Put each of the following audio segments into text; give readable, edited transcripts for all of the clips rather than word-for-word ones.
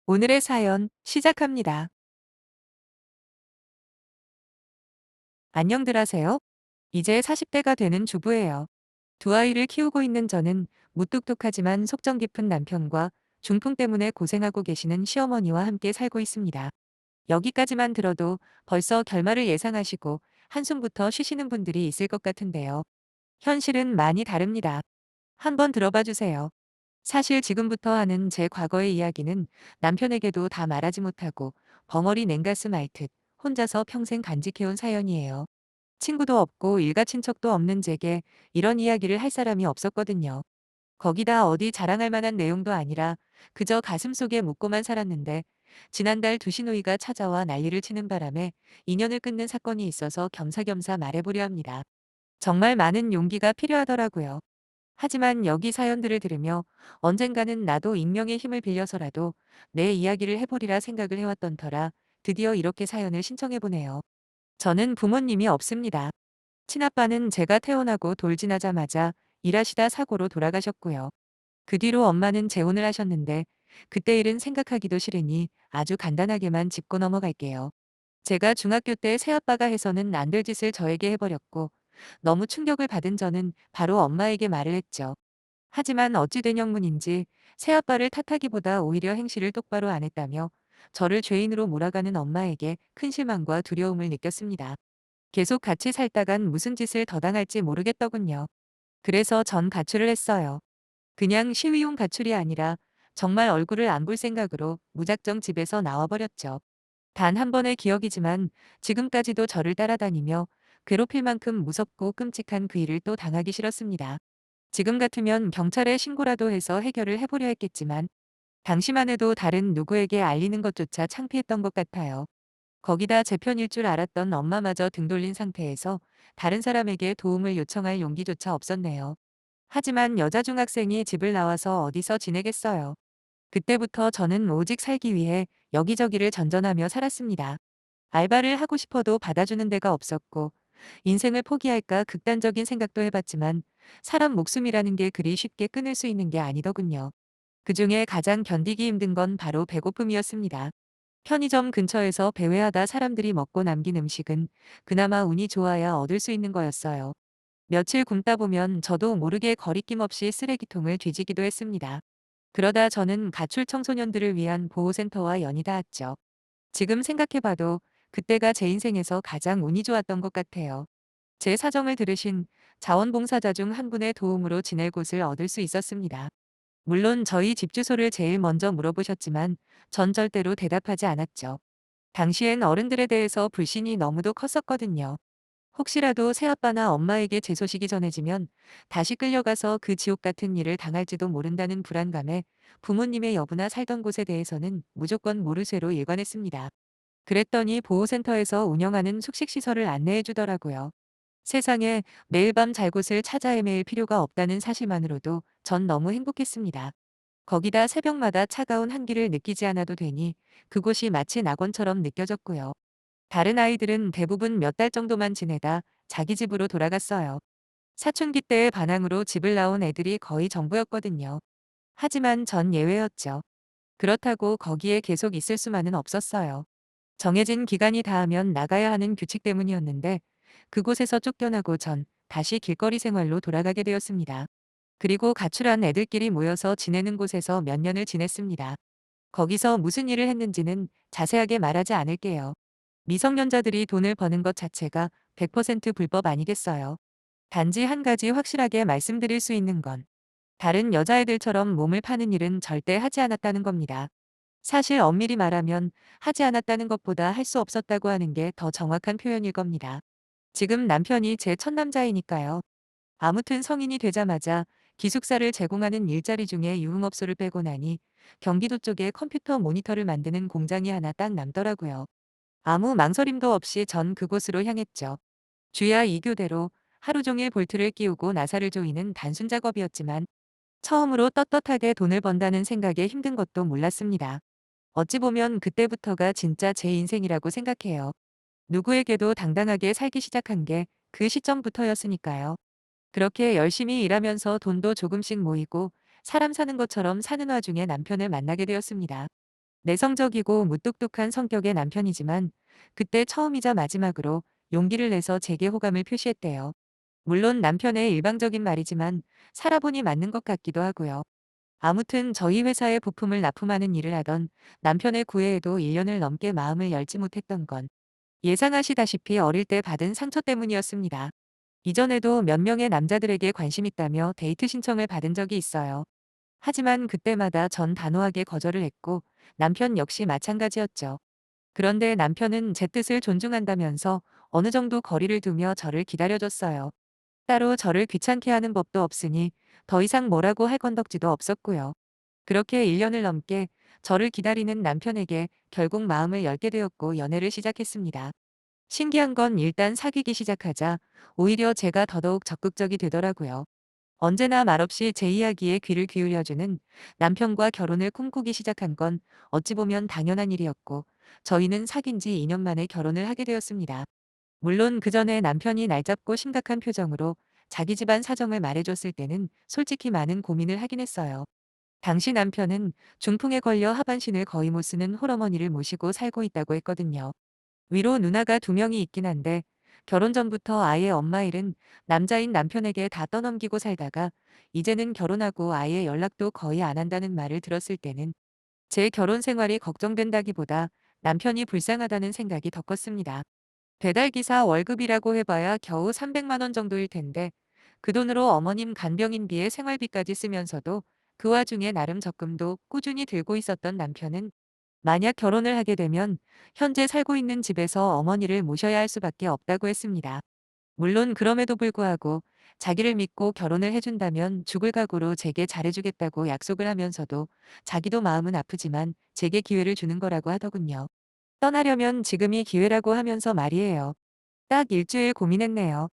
오늘의 사연 시작합니다. 안녕들 하세요. 이제 40대가 되는 주부예요. 두 아이를 키우고 있는 저는 무뚝뚝하지만 속정 깊은 남편과 중풍 때문에 고생하고 계시는 시어머니와 함께 살고 있습니다. 여기까지만 들어도 벌써 결말을 예상하시고 한숨부터 쉬시는 분들이 있을 것 같은데요. 현실은 많이 다릅니다. 한번 들어봐 주세요. 사실 지금부터 하는 제 과거의 이야기는 남편에게도 다 말하지 못하고 벙어리 냉가슴 앓듯 혼자서 평생 간직해온 사연이에요. 친구도 없고 일가 친척도 없는 제게 이런 이야기를 할 사람이 없었거든요. 거기다 어디 자랑할 만한 내용도 아니라 그저 가슴속에 묻고만 살았는데 지난달 두 시누이가 찾아와 난리를 치는 바람에 인연을 끊는 사건이 있어서 겸사겸사 말해보려 합니다. 정말 많은 용기가 필요하더라고요. 하지만 여기 사연들을 들으며 언젠가는 나도 익명의 힘을 빌려서라도 내 이야기를 해보리라 생각을 해왔던 터라 드디어 이렇게 사연을 신청해보네요. 저는 부모님이 없습니다. 친아빠는 제가 태어나고 돌진하자마자 일하시다 사고로 돌아가셨고요. 그 뒤로 엄마는 재혼을 하셨는데 그때 일은 생각하기도 싫으니 아주 간단하게만 짚고 넘어갈게요. 제가 중학교 때 새아빠가 해서는 안 될 짓을 저에게 해버렸고 너무 충격을 받은 저는 바로 엄마에게 말을 했죠. 하지만 어찌 된 형문인지 새아빠를 탓하기보다 오히려 행실을 똑바로 안 했다며 저를 죄인으로 몰아가는 엄마에게 큰 실망과 두려움을 느꼈습니다. 계속 같이 살다간 무슨 짓을 더 당할지 모르겠더군요. 그래서 전 가출을 했어요. 그냥 시위용 가출이 아니라 정말 얼굴을 안 볼 생각으로 무작정 집에서 나와버렸죠. 단 한 번의 기억이지만 지금까지도 저를 따라다니며 괴롭힐 만큼 무섭고 끔찍한 그 일을 또 당하기 싫었습니다. 지금 같으면 경찰에 신고라도 해서 해결을 해보려 했겠지만 당시만 해도 다른 누구에게 알리는 것조차 창피했던 것 같아요. 거기다 제 편일 줄 알았던 엄마마저 등 돌린 상태에서 다른 사람에게 도움을 요청할 용기조차 없었네요. 하지만 여자 중학생이 집을 나와서 어디서 지내겠어요. 그때부터 저는 오직 살기 위해 여기저기를 전전하며 살았습니다. 알바를 하고 싶어도 받아주는 데가 없었고 인생을 포기할까 극단적인 생각도 해봤지만 사람 목숨이라는 게 그리 쉽게 끊을 수 있는 게 아니더군요. 그중에 가장 견디기 힘든 건 바로 배고픔이었습니다. 편의점 근처에서 배회하다 사람들이 먹고 남긴 음식은 그나마 운이 좋아야 얻을 수 있는 거였어요. 며칠 굶다 보면 저도 모르게 거리낌 없이 쓰레기통을 뒤지기도 했습니다. 그러다 저는 가출 청소년들을 위한 보호센터와 연이 닿았죠. 지금 생각해봐도 그때가 제 인생에서 가장 운이 좋았던 것 같아요. 제 사정을 들으신 자원봉사자 중 한 분의 도움으로 지낼 곳을 얻을 수 있었습니다. 물론 저희 집 주소를 제일 먼저 물어보셨지만 전 절대로 대답하지 않았죠. 당시엔 어른들에 대해서 불신이 너무도 컸었거든요. 혹시라도 새아빠나 엄마에게 제 소식이 전해지면 다시 끌려가서 그 지옥 같은 일을 당할지도 모른다는 불안감에 부모님의 여부나 살던 곳에 대해서는 무조건 모르쇠로 일관했습니다. 그랬더니 보호센터에서 운영하는 숙식시설을 안내해 주더라고요. 세상에 매일 밤 잘 곳을 찾아 헤매일 필요가 없다는 사실만으로도 전 너무 행복했습니다. 거기다 새벽마다 차가운 한기를 느끼지 않아도 되니 그곳이 마치 낙원처럼 느껴졌고요. 다른 아이들은 대부분 몇 달 정도만 지내다 자기 집으로 돌아갔어요. 사춘기 때의 반항으로 집을 나온 애들이 거의 전부였거든요. 하지만 전 예외였죠. 그렇다고 거기에 계속 있을 수만은 없었어요. 정해진 기간이 닿으면 나가야 하는 규칙 때문이었는데 그곳에서 쫓겨나고 전 다시 길거리 생활로 돌아가게 되었습니다. 그리고 가출한 애들끼리 모여서 지내는 곳에서 몇 년을 지냈습니다. 거기서 무슨 일을 했는지는 자세하게 말하지 않을게요. 미성년자들이 돈을 버는 것 자체가 100% 불법 아니겠어요. 단지 한 가지 확실하게 말씀드릴 수 있는 건 다른 여자애들처럼 몸을 파는 일은 절대 하지 않았다는 겁니다. 사실 엄밀히 말하면 하지 않았다는 것보다 할 수 없었다고 하는 게 더 정확한 표현일 겁니다. 지금 남편이 제 첫남자이니까요. 아무튼 성인이 되자마자 기숙사를 제공하는 일자리 중에 유흥업소를 빼고 나니 경기도 쪽에 컴퓨터 모니터를 만드는 공장이 하나 딱 남더라고요. 아무 망설임도 없이 전 그곳으로 향했죠. 주야 이교대로 하루 종일 볼트를 끼우고 나사를 조이는 단순 작업이었지만 처음으로 떳떳하게 돈을 번다는 생각에 힘든 것도 몰랐습니다. 어찌 보면 그때부터가 진짜 제 인생이라고 생각해요. 누구에게도 당당하게 살기 시작한 게 그 시점부터였으니까요. 그렇게 열심히 일하면서 돈도 조금씩 모이고 사람 사는 것처럼 사는 와중에 남편을 만나게 되었습니다. 내성적이고 무뚝뚝한 성격의 남편이지만 그때 처음이자 마지막으로 용기를 내서 제게 호감을 표시했대요. 물론 남편의 일방적인 말이지만 살아보니 맞는 것 같기도 하고요. 아무튼 저희 회사에 부품을 납품하는 일을 하던 남편의 구애에도 1년을 넘게 마음을 열지 못했던 건 예상하시다시피 어릴 때 받은 상처 때문이었습니다. 이전에도 몇 명의 남자들에게 관심 있다며 데이트 신청을 받은 적이 있어요. 하지만 그때마다 전 단호하게 거절을 했고 남편 역시 마찬가지였죠. 그런데 남편은 제 뜻을 존중한다면서 어느 정도 거리를 두며 저를 기다려줬어요. 따로 저를 귀찮게 하는 법도 없으니 더 이상 뭐라고 할 건덕지도 없었고요. 그렇게 1년을 넘게 저를 기다리는 남편에게 결국 마음을 열게 되었고 연애를 시작했습니다. 신기한 건 일단 사귀기 시작하자 오히려 제가 더더욱 적극적이 되더라고요. 언제나 말없이 제 이야기에 귀를 기울여주는 남편과 결혼을 꿈꾸기 시작한 건 어찌 보면 당연한 일이었고 저희는 사귄 지 2년 만에 결혼을 하게 되었습니다. 물론 그전에 남편이 날 잡고 심각한 표정으로 자기 집안 사정을 말해줬을 때는 솔직히 많은 고민을 하긴 했어요. 당시 남편은 중풍에 걸려 하반신을 거의 못 쓰는 홀어머니를 모시고 살고 있다고 했거든요. 위로 누나가 2명이 있긴 한데 결혼 전부터 아이의 엄마 일은 남자인 남편에게 다 떠넘기고 살다가 이제는 결혼하고 아이의 연락도 거의 안 한다는 말을 들었을 때는 제 결혼 생활이 걱정된다기보다 남편이 불쌍하다는 생각이 더 컸습니다. 배달기사 월급이라고 해봐야 겨우 300만 원 정도일 텐데 그 돈으로 어머님 간병인비에 생활비까지 쓰면서도 그 와중에 나름 적금도 꾸준히 들고 있었던 남편은 만약 결혼을 하게 되면 현재 살고 있는 집에서 어머니를 모셔야 할 수밖에 없다고 했습니다. 물론 그럼에도 불구하고 자기를 믿고 결혼을 해준다면 죽을 각오로 제게 잘해주겠다고 약속을 하면서도 자기도 마음은 아프지만 제게 기회를 주는 거라고 하더군요. 떠나려면 지금이 기회라고 하면서 말이에요. 딱 일주일 고민했네요.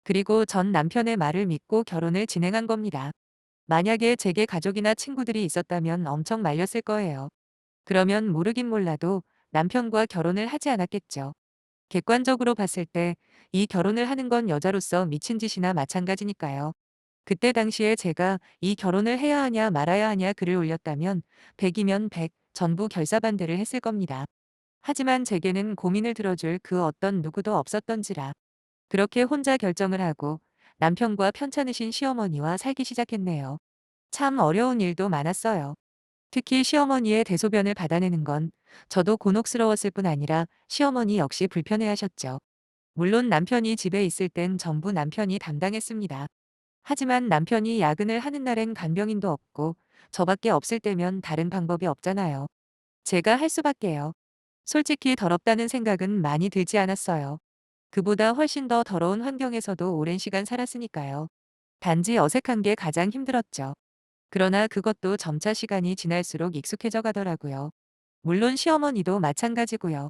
그리고 전 남편의 말을 믿고 결혼을 진행한 겁니다. 만약에 제게 가족이나 친구들이 있었다면 엄청 말렸을 거예요. 그러면 모르긴 몰라도 남편과 결혼을 하지 않았겠죠. 객관적으로 봤을 때 이 결혼을 하는 건 여자로서 미친 짓이나 마찬가지니까요. 그때 당시에 제가 이 결혼을 해야 하냐 말아야 하냐 글을 올렸다면 100이면 100 전부 결사반대를 했을 겁니다. 하지만 제게는 고민을 들어줄 그 어떤 누구도 없었던지라 그렇게 혼자 결정을 하고 남편과 편찮으신 시어머니와 살기 시작했네요. 참 어려운 일도 많았어요. 특히 시어머니의 대소변을 받아내는 건 저도 곤혹스러웠을 뿐 아니라 시어머니 역시 불편해하셨죠. 물론 남편이 집에 있을 땐 전부 남편이 담당했습니다. 하지만 남편이 야근을 하는 날엔 간병인도 없고 저밖에 없을 때면 다른 방법이 없잖아요. 제가 할 수밖에요. 솔직히 더럽다는 생각은 많이 들지 않았어요. 그보다 훨씬 더 더러운 환경에서도 오랜 시간 살았으니까요. 단지 어색한 게 가장 힘들었죠. 그러나 그것도 점차 시간이 지날수록 익숙해져 가더라고요. 물론 시어머니도 마찬가지고요.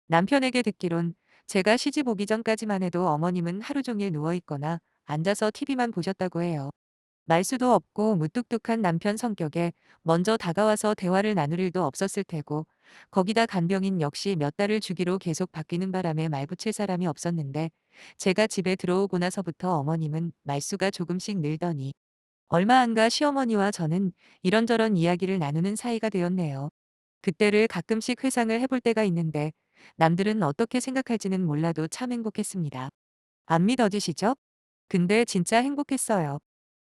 남편에게 듣기론 제가 시집 오기 전까지만 해도 어머님은 하루 종일 누워있거나 앉아서 TV만 보셨다고 해요. 말수도 없고 무뚝뚝한 남편 성격에 먼저 다가와서 대화를 나눌 일도 없었을 테고 거기다 간병인 역시 몇 달을 주기로 계속 바뀌는 바람에 말 붙일 사람이 없었는데 제가 집에 들어오고 나서부터 어머님은 말수가 조금씩 늘더니 얼마 안 가 시어머니와 저는 이런저런 이야기를 나누는 사이가 되었네요. 그때를 가끔씩 회상을 해볼 때가 있는데 남들은 어떻게 생각할지는 몰라도 참 행복했습니다. 안 믿어지시죠? 근데 진짜 행복했어요.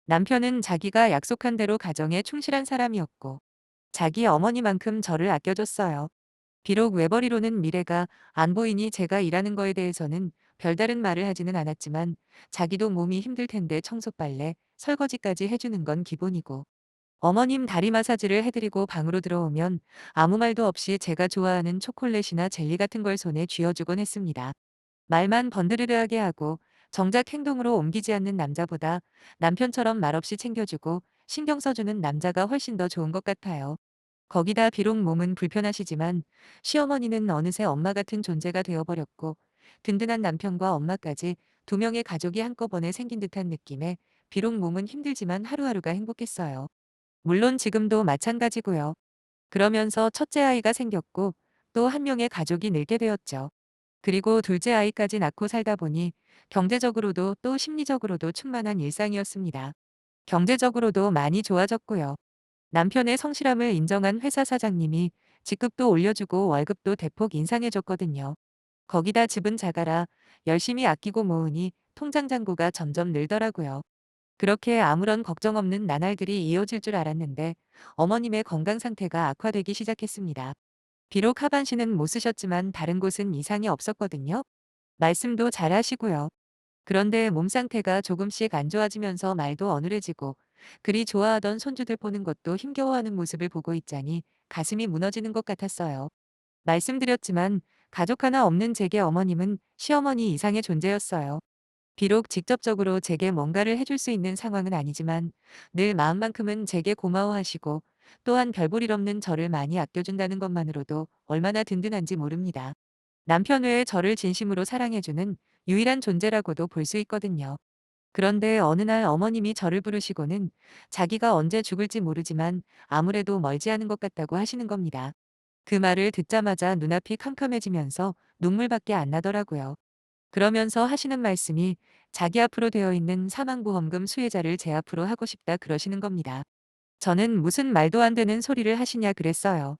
남편은 자기가 약속한 대로 가정에 충실한 사람이었고 자기 어머니만큼 저를 아껴줬어요. 비록 외벌이로는 미래가 안 보이니 제가 일하는 거에 대해서는 별다른 말을 하지는 않았지만 자기도 몸이 힘들 텐데 청소 빨래, 설거지까지 해주는 건 기본이고 어머님 다리 마사지를 해드리고 방으로 들어오면 아무 말도 없이 제가 좋아하는 초콜릿이나 젤리 같은 걸 손에 쥐어주곤 했습니다. 말만 번드르르하게 하고 정작 행동으로 옮기지 않는 남자보다 남편처럼 말없이 챙겨주고 신경 써주는 남자가 훨씬 더 좋은 것 같아요. 거기다 비록 몸은 불편하시지만 시어머니는 어느새 엄마 같은 존재가 되어버렸고 든든한 남편과 엄마까지 2명의 가족이 한꺼번에 생긴 듯한 느낌에 비록 몸은 힘들지만 하루하루가 행복했어요. 물론 지금도 마찬가지고요. 그러면서 첫째 아이가 생겼고 또 한 명의 가족이 늘게 되었죠. 그리고 둘째 아이까지 낳고 살다 보니 경제적으로도 또 심리적으로도 충만한 일상이었습니다. 경제적으로도 많이 좋아졌고요. 남편의 성실함을 인정한 회사 사장님이 직급도 올려주고 월급도 대폭 인상해줬거든요. 거기다 집은 자가라 열심히 아끼고 모으니 통장 잔고가 점점 늘더라고요. 그렇게 아무런 걱정 없는 나날들이 이어질 줄 알았는데 어머님의 건강 상태가 악화되기 시작했습니다. 비록 하반신은 못 쓰셨지만 다른 곳은 이상이 없었거든요. 말씀도 잘 하시고요. 그런데 몸 상태가 조금씩 안 좋아지면서 말도 어눌해지고 그리 좋아하던 손주들 보는 것도 힘겨워하는 모습을 보고 있자니 가슴이 무너지는 것 같았어요. 말씀드렸지만 가족 하나 없는 제게 어머님은 시어머니 이상의 존재였어요. 비록 직접적으로 제게 뭔가를 해줄 수 있는 상황은 아니지만 늘 마음만큼은 제게 고마워하시고 또한 별볼일 없는 저를 많이 아껴준다는 것만으로도 얼마나 든든한지 모릅니다. 남편 외에 저를 진심으로 사랑해주는 유일한 존재라고도 볼 수 있거든요. 그런데 어느 날 어머님이 저를 부르시고는 자기가 언제 죽을지 모르지만 아무래도 멀지 않은 것 같다고 하시는 겁니다. 그 말을 듣자마자 눈앞이 캄캄해지면서 눈물밖에 안 나더라고요. 그러면서 하시는 말씀이 자기 앞으로 되어 있는 사망보험금 수혜자를 제 앞으로 하고 싶다 그러시는 겁니다. 저는 무슨 말도 안 되는 소리를 하시냐 그랬어요.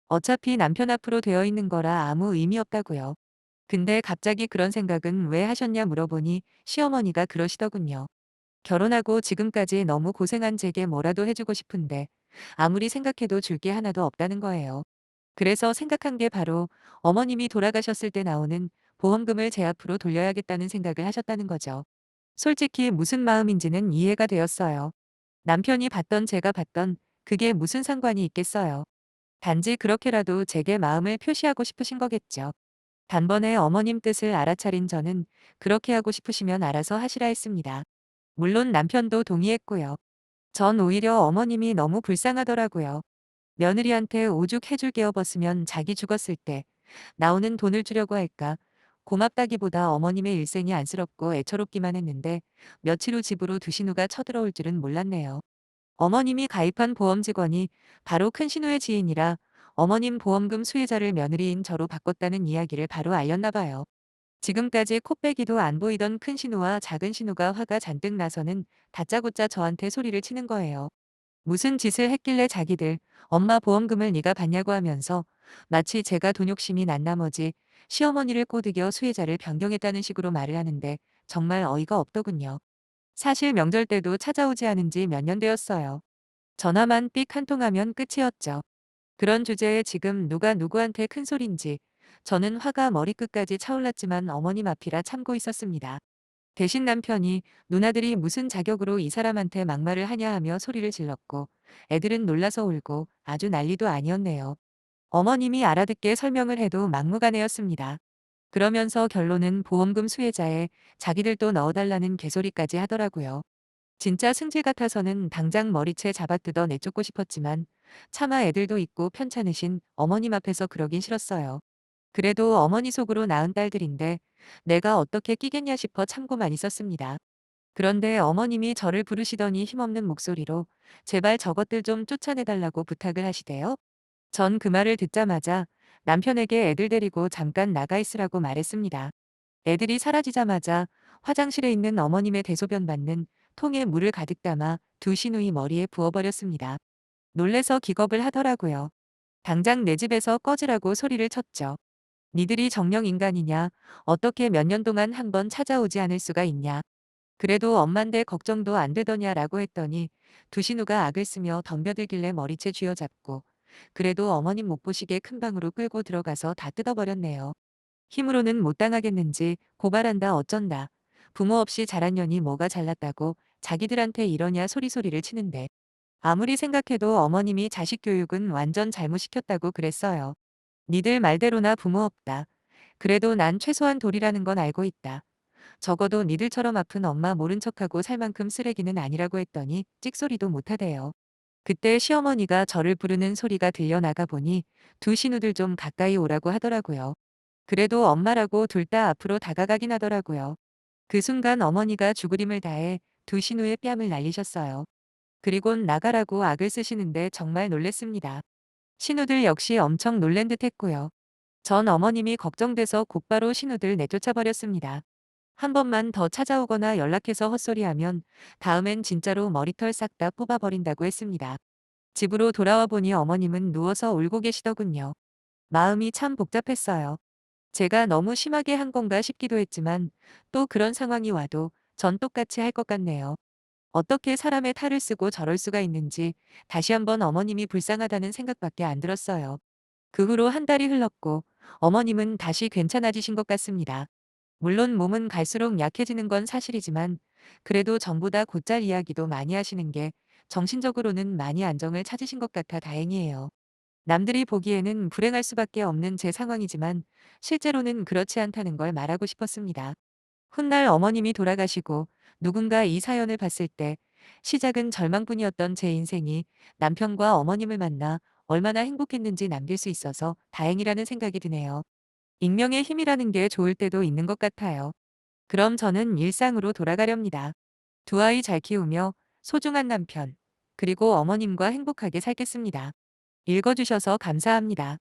어차피 남편 앞으로 되어 있는 거라 아무 의미 없다고요. 근데 갑자기 그런 생각은 왜 하셨냐 물어보니 시어머니가 그러시더군요. 결혼하고 지금까지 너무 고생한 제게 뭐라도 해주고 싶은데 아무리 생각해도 줄 게 하나도 없다는 거예요. 그래서 생각한 게 바로 어머님이 돌아가셨을 때 나오는 보험금을 제 앞으로 돌려야겠다는 생각을 하셨다는 거죠. 솔직히 무슨 마음인지는 이해가 되었어요. 남편이 받던 제가 받던 그게 무슨 상관이 있겠어요. 단지 그렇게라도 제게 마음을 표시하고 싶으신 거겠죠. 단번에 어머님 뜻을 알아차린 저는 그렇게 하고 싶으시면 알아서 하시라 했습니다. 물론 남편도 동의했고요. 전 오히려 어머님이 너무 불쌍하더라고요. 며느리한테 오죽 해줄 게 없었으면 자기 죽었을 때 나오는 돈을 주려고 할까? 고맙다기보다 어머님의 일생이 안쓰럽고 애처롭기만 했는데 며칠 후 집으로 두신우가 쳐들어올 줄은 몰랐네요. 어머님이 가입한 보험 직원이 바로 큰신우의 지인이라 어머님 보험금 수혜자를 며느리인 저로 바꿨다는 이야기를 바로 알렸나 봐요. 지금까지 코빼기도 안 보이던 큰신우와 작은신우가 화가 잔뜩 나서는 다짜고짜 저한테 소리를 치는 거예요. 무슨 짓을 했길래 자기들 엄마 보험금을 네가 받냐고 하면서 마치 제가 돈 욕심이 난 나머지 시어머니를 꼬드겨 수혜자를 변경했다는 식으로 말을 하는데 정말 어이가 없더군요. 사실 명절 때도 찾아오지 않은 지 몇 년 되었어요. 전화만 삑 한 통하면 끝이었죠. 그런 주제에 지금 누가 누구한테 큰 소린지 저는 화가 머리끝까지 차올랐지만 어머님 앞이라 참고 있었습니다. 대신 남편이 누나들이 무슨 자격으로 이 사람한테 막말을 하냐 하며 소리를 질렀고 애들은 놀라서 울고 아주 난리도 아니었네요. 어머님이 알아듣게 설명을 해도 막무가내였습니다. 그러면서 결론은 보험금 수혜자에 자기들도 넣어달라는 개소리까지 하더라고요. 진짜 승질 같아서는 당장 머리채 잡아뜯어 내쫓고 싶었지만 차마 애들도 있고 편찮으신 어머님 앞에서 그러긴 싫었어요. 그래도 어머니 속으로 낳은 딸들인데 내가 어떻게 끼겠냐 싶어 참고만 있었습니다. 그런데 어머님이 저를 부르시더니 힘없는 목소리로 제발 저것들 좀 쫓아내달라고 부탁을 하시대요. 전 그 말을 듣자마자 남편에게 애들 데리고 잠깐 나가 있으라고 말했습니다. 애들이 사라지자마자 화장실에 있는 어머님의 대소변 받는 통에 물을 가득 담아 두 시누이 머리에 부어버렸습니다. 놀래서 기겁을 하더라고요. 당장 내 집에서 꺼지라고 소리를 쳤죠. 니들이 정령 인간이냐? 어떻게 몇 년 동안 한 번 찾아오지 않을 수가 있냐? 그래도 엄만데 걱정도 안 되더냐라고 했더니 두신우가 악을 쓰며 덤벼들길래 머리채 쥐어잡고 그래도 어머님 못 보시게 큰 방으로 끌고 들어가서 다 뜯어버렸네요. 힘으로는 못 당하겠는지 고발한다 어쩐다. 부모 없이 자란 년이 뭐가 잘났다고 자기들한테 이러냐 소리소리를 치는데 아무리 생각해도 어머님이 자식 교육은 완전 잘못 시켰다고 그랬어요. 니들 말대로나 부모 없다. 그래도 난 최소한 돌이라는 건 알고 있다. 적어도 니들처럼 아픈 엄마 모른 척하고 살 만큼 쓰레기는 아니라고 했더니 찍소리도 못하대요. 그때 시어머니가 저를 부르는 소리가 들려나가 보니 두 신우들 좀 가까이 오라고 하더라고요. 그래도 엄마라고 둘 다 앞으로 다가가긴 하더라고요. 그 순간 어머니가 죽으림을 다해 두 신우의 뺨을 날리셨어요. 그리곤 나가라고 악을 쓰시는데 정말 놀랬습니다. 신우들 역시 엄청 놀란 듯 했고요. 전 어머님이 걱정돼서 곧바로 신우들 내쫓아 버렸습니다. 한 번만 더 찾아오거나 연락해서 헛소리하면 다음엔 진짜로 머리털 싹 다 뽑아버린다고 했습니다. 집으로 돌아와 보니 어머님은 누워서 울고 계시더군요. 마음이 참 복잡했어요. 제가 너무 심하게 한 건가 싶기도 했지만 또 그런 상황이 와도 전 똑같이 할 것 같네요. 어떻게 사람의 탈을 쓰고 저럴 수가 있는지 다시 한번 어머님이 불쌍하다는 생각밖에 안 들었어요. 그 후로 한 달이 흘렀고 어머님은 다시 괜찮아지신 것 같습니다. 물론 몸은 갈수록 약해지는 건 사실이지만 그래도 전보다 곧잘 이야기도 많이 하시는 게 정신적으로는 많이 안정을 찾으신 것 같아 다행이에요. 남들이 보기에는 불행할 수밖에 없는 제 상황이지만 실제로는 그렇지 않다는 걸 말하고 싶었습니다. 훗날 어머님이 돌아가시고 누군가 이 사연을 봤을 때 시작은 절망뿐이었던 제 인생이 남편과 어머님을 만나 얼마나 행복했는지 남길 수 있어서 다행이라는 생각이 드네요. 익명의 힘이라는 게 좋을 때도 있는 것 같아요. 그럼 저는 일상으로 돌아가렵니다. 두 아이 잘 키우며 소중한 남편, 그리고 어머님과 행복하게 살겠습니다. 읽어주셔서 감사합니다.